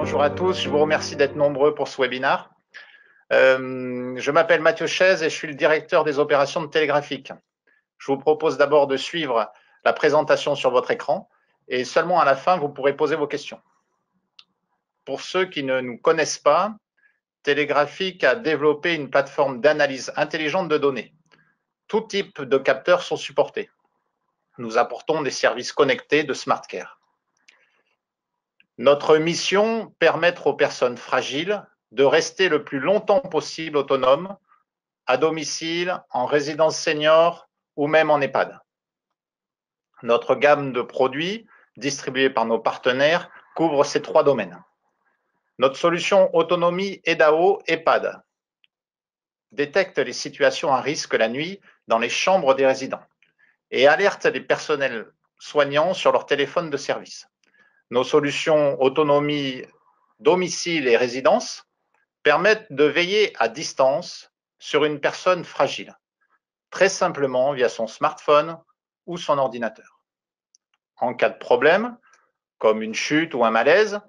Bonjour à tous, je vous remercie d'être nombreux pour ce webinaire. Je m'appelle Mathieu Chaise et je suis le directeur des opérations de Télégraphique. Je vous propose d'abord de suivre la présentation sur votre écran et seulement à la fin, vous pourrez poser vos questions. Pour ceux qui ne nous connaissent pas, Télégraphique a développé une plateforme d'analyse intelligente de données. Tout type de capteurs sont supportés. Nous apportons des services connectés de Smart Care. Notre mission, permettre aux personnes fragiles de rester le plus longtemps possible autonomes, à domicile, en résidence senior ou même en EHPAD. Notre gamme de produits, distribuée par nos partenaires, couvre ces trois domaines. Notre solution autonomie EDAO EHPAD détecte les situations à risque la nuit dans les chambres des résidents et alerte les personnels soignants sur leur téléphone de service. Nos solutions autonomie domicile et résidence permettent de veiller à distance sur une personne fragile, très simplement via son smartphone ou son ordinateur. En cas de problème, comme une chute ou un malaise,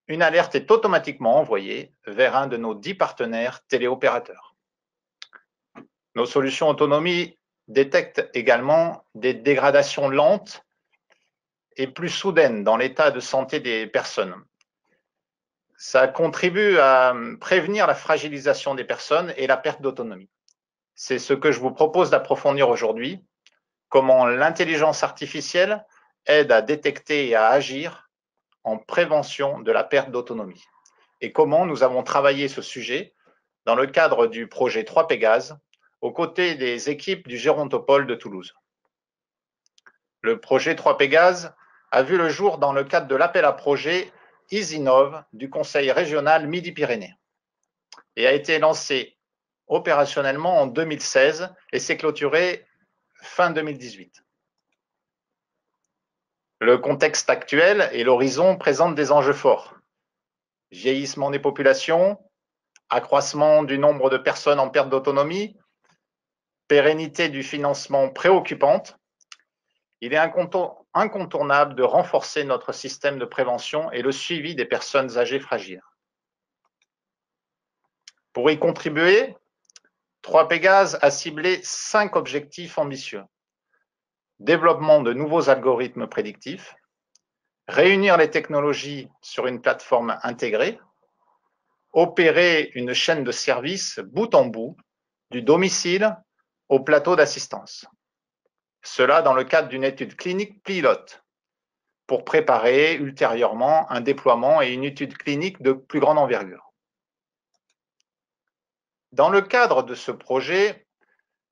une alerte est automatiquement envoyée vers un de nos 10 partenaires téléopérateurs. Nos solutions autonomie détectent également des dégradations lentes et plus soudaines dans l'état de santé des personnes. Ça contribue à prévenir la fragilisation des personnes et la perte d'autonomie. C'est ce que je vous propose d'approfondir aujourd'hui, comment l'intelligence artificielle aide à détecter et à agir en prévention de la perte d'autonomie et comment nous avons travaillé ce sujet dans le cadre du projet 3 Pégase aux côtés des équipes du Gérontopole de Toulouse. Le projet 3 Pégase a vu le jour dans le cadre de l'appel à projet EasyNov du Conseil régional Midi-Pyrénées et a été lancé opérationnellement en 2016 et s'est clôturé fin 2018. Le contexte actuel et l'horizon présentent des enjeux forts. Vieillissement des populations, accroissement du nombre de personnes en perte d'autonomie, pérennité du financement préoccupante. Il est incontournable de renforcer notre système de prévention et le suivi des personnes âgées fragiles. Pour y contribuer, 3 Pégase a ciblé 5 objectifs ambitieux. Développement de nouveaux algorithmes prédictifs, réunir les technologies sur une plateforme intégrée, opérer une chaîne de services bout en bout, du domicile au plateau d'assistance. Cela dans le cadre d'une étude clinique pilote pour préparer ultérieurement un déploiement et une étude clinique de plus grande envergure. Dans le cadre de ce projet,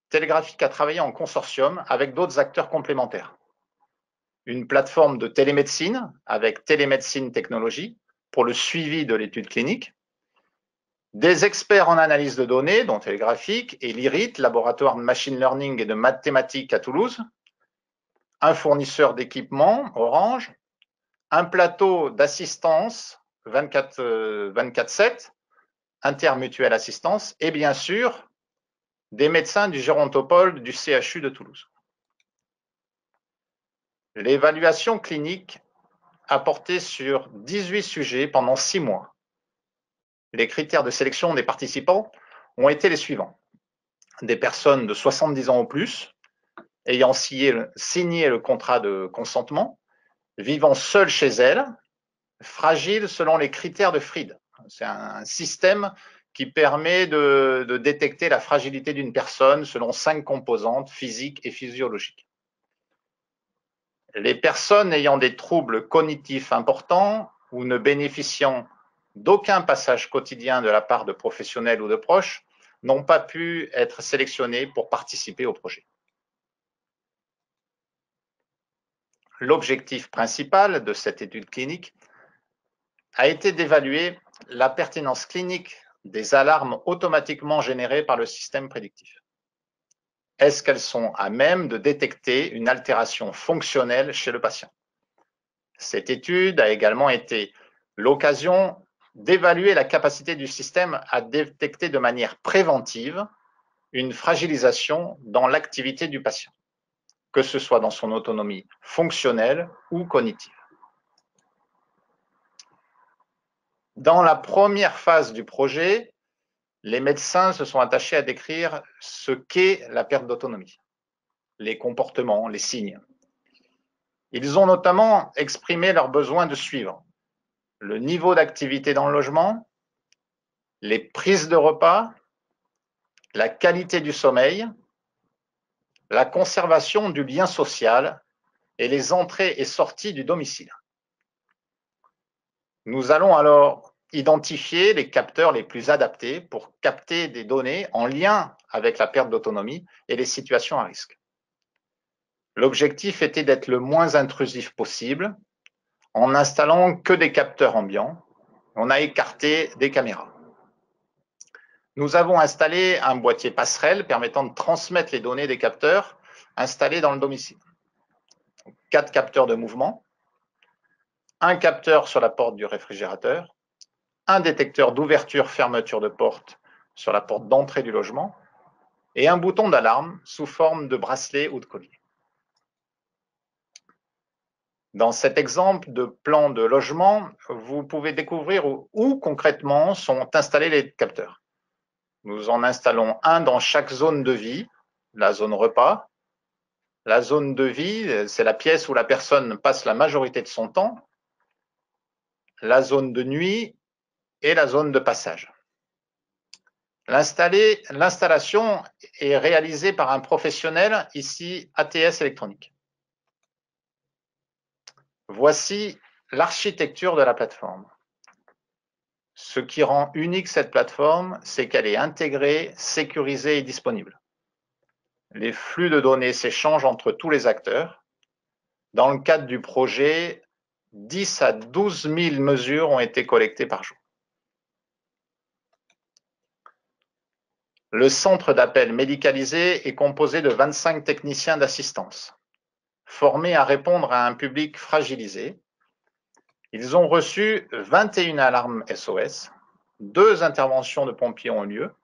Télégraphique a travaillé en consortium avec d'autres acteurs complémentaires. Une plateforme de télémédecine avec Télémédecine Technologies pour le suivi de l'étude clinique, des experts en analyse de données, dont Télégraphique et l'IRIT, laboratoire de machine learning et de mathématiques à Toulouse, un fournisseur d'équipements, Orange, un plateau d'assistance 24/7, Intermutuelle Assistance, et bien sûr, des médecins du Gérontopole du CHU de Toulouse. L'évaluation clinique a porté sur 18 sujets pendant 6 mois. Les critères de sélection des participants ont été les suivants. Des personnes de 70 ans ou plus, ayant signé le contrat de consentement, vivant seules chez elles, fragiles selon les critères de Fried. C'est un système qui permet de détecter la fragilité d'une personne selon 5 composantes physiques et physiologiques. Les personnes ayant des troubles cognitifs importants ou ne bénéficiant d'aucun passage quotidien de la part de professionnels ou de proches n'ont pas pu être sélectionnées pour participer au projet. L'objectif principal de cette étude clinique a été d'évaluer la pertinence clinique des alarmes automatiquement générées par le système prédictif. Est-ce qu'elles sont à même de détecter une altération fonctionnelle chez le patient? Cette étude a également été l'occasion d'évaluer la capacité du système à détecter de manière préventive une fragilisation dans l'activité du patient, que ce soit dans son autonomie fonctionnelle ou cognitive. Dans la première phase du projet, les médecins se sont attachés à décrire ce qu'est la perte d'autonomie, les comportements, les signes. Ils ont notamment exprimé leur besoin de suivre le niveau d'activité dans le logement, les prises de repas, la qualité du sommeil, la conservation du lien social et les entrées et sorties du domicile. Nous allons alors identifier les capteurs les plus adaptés pour capter des données en lien avec la perte d'autonomie et les situations à risque. L'objectif était d'être le moins intrusif possible en n'installant que des capteurs ambiants. On a écarté des caméras. Nous avons installé un boîtier passerelle permettant de transmettre les données des capteurs installés dans le domicile. 4 capteurs de mouvement, un capteur sur la porte du réfrigérateur, un détecteur d'ouverture-fermeture de porte sur la porte d'entrée du logement et un bouton d'alarme sous forme de bracelet ou de collier. Dans cet exemple de plan de logement, vous pouvez découvrir où concrètement sont installés les capteurs. Nous en installons un dans chaque zone de vie, la zone repas. La zone de vie, c'est la pièce où la personne passe la majorité de son temps. La zone de nuit et la zone de passage. L'installation est réalisée par un professionnel, ici ATS Électronique. Voici l'architecture de la plateforme. Ce qui rend unique cette plateforme, c'est qu'elle est intégrée, sécurisée et disponible. Les flux de données s'échangent entre tous les acteurs. Dans le cadre du projet, 10 à 12 000 mesures ont été collectées par jour. Le centre d'appel médicalisé est composé de 25 techniciens d'assistance, formés à répondre à un public fragilisé. Ils ont reçu 21 alarmes SOS, 2 interventions de pompiers ont eu lieu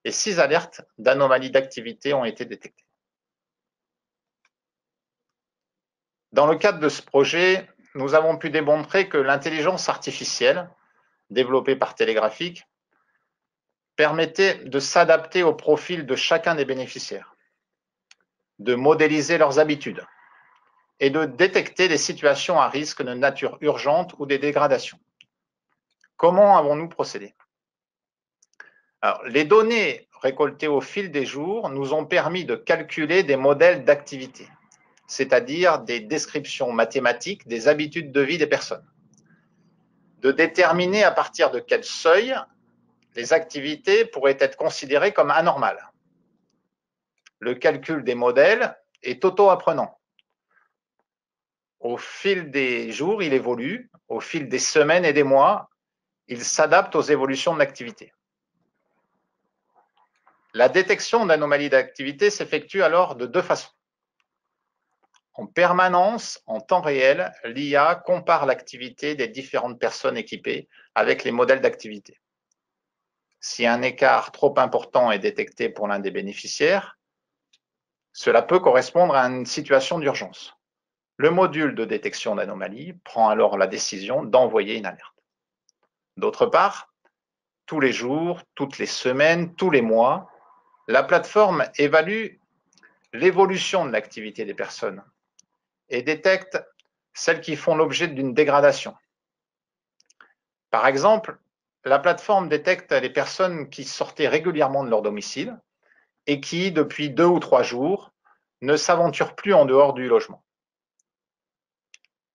et 6 alertes d'anomalies d'activité ont été détectées. Dans le cadre de ce projet, nous avons pu démontrer que l'intelligence artificielle, développée par Télégraphique, permettait de s'adapter au profil de chacun des bénéficiaires, de modéliser leurs habitudes et de détecter des situations à risque de nature urgente ou des dégradations. Comment avons-nous procédé? Alors, les données récoltées au fil des jours nous ont permis de calculer des modèles d'activité, c'est-à-dire des descriptions mathématiques des habitudes de vie des personnes, de déterminer à partir de quel seuil les activités pourraient être considérées comme anormales. Le calcul des modèles est auto-apprenant. Au fil des jours, il évolue. Au fil des semaines et des mois, il s'adapte aux évolutions de l'activité. La détection d'anomalies d'activité s'effectue alors de 2 façons. En permanence, en temps réel, l'IA compare l'activité des différentes personnes équipées avec les modèles d'activité. Si un écart trop important est détecté pour l'un des bénéficiaires, cela peut correspondre à une situation d'urgence. Le module de détection d'anomalies prend alors la décision d'envoyer une alerte. D'autre part, tous les jours, toutes les semaines, tous les mois, la plateforme évalue l'évolution de l'activité des personnes et détecte celles qui font l'objet d'une dégradation. Par exemple, la plateforme détecte les personnes qui sortaient régulièrement de leur domicile et qui, depuis 2 ou 3 jours, ne s'aventurent plus en dehors du logement.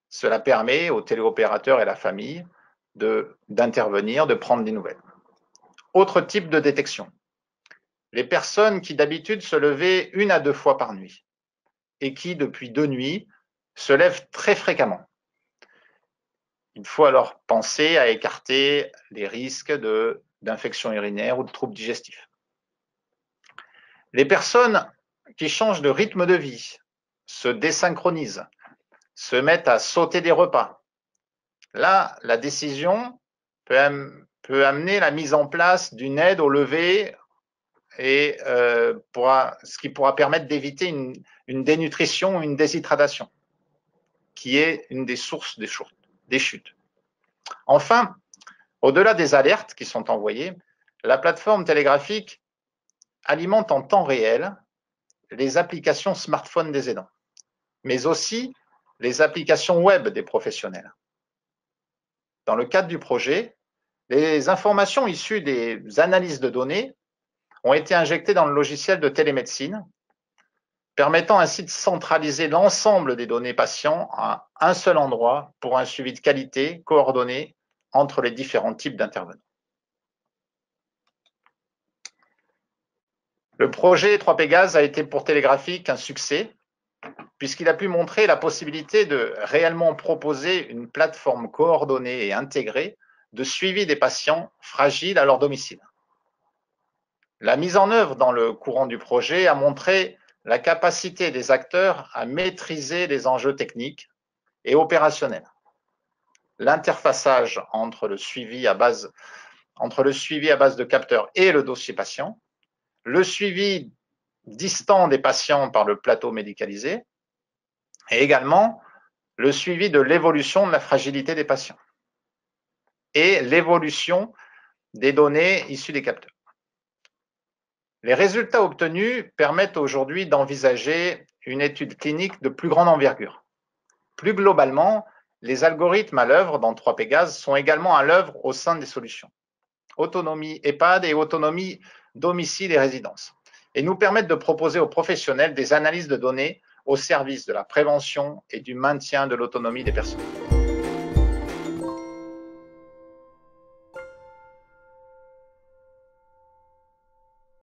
Cela permet aux téléopérateurs et à la famille d'intervenir, de prendre des nouvelles. Autre type de détection. Les personnes qui d'habitude se levaient 1 à 2 fois par nuit et qui, depuis 2 nuits, se lèvent très fréquemment. Il faut alors penser à écarter les risques d'infection urinaire ou de troubles digestifs. Les personnes qui changent de rythme de vie, se désynchronisent, se mettent à sauter des repas. Là, la décision peut amener la mise en place d'une aide au lever et ce qui pourra permettre d'éviter une dénutrition ou une déshydratation, qui est une des sources des chutes. Enfin, Au-delà des alertes qui sont envoyées, la plateforme télégraphique alimente en temps réel les applications smartphone des aidants, mais aussi les applications web des professionnels. Dans le cadre du projet, les informations issues des analyses de données ont été injectées dans le logiciel de télémédecine, permettant ainsi de centraliser l'ensemble des données patients à un seul endroit pour un suivi de qualité coordonné entre les différents types d'intervenants. Le projet 3 Pégase a été pour Télégraphique un succès, puisqu'il a pu montrer la possibilité de réellement proposer une plateforme coordonnée et intégrée de suivi des patients fragiles à leur domicile. La mise en œuvre dans le courant du projet a montré la capacité des acteurs à maîtriser les enjeux techniques et opérationnels. L'interfaçage entre le suivi à base de capteurs et le dossier patient, le suivi distant des patients par le plateau médicalisé et également le suivi de l'évolution de la fragilité des patients et l'évolution des données issues des capteurs. Les résultats obtenus permettent aujourd'hui d'envisager une étude clinique de plus grande envergure. Plus globalement, les algorithmes à l'œuvre dans 3 Pégase sont également à l'œuvre au sein des solutions autonomie EHPAD et autonomie domicile et résidence, et nous permettent de proposer aux professionnels des analyses de données au service de la prévention et du maintien de l'autonomie des personnes.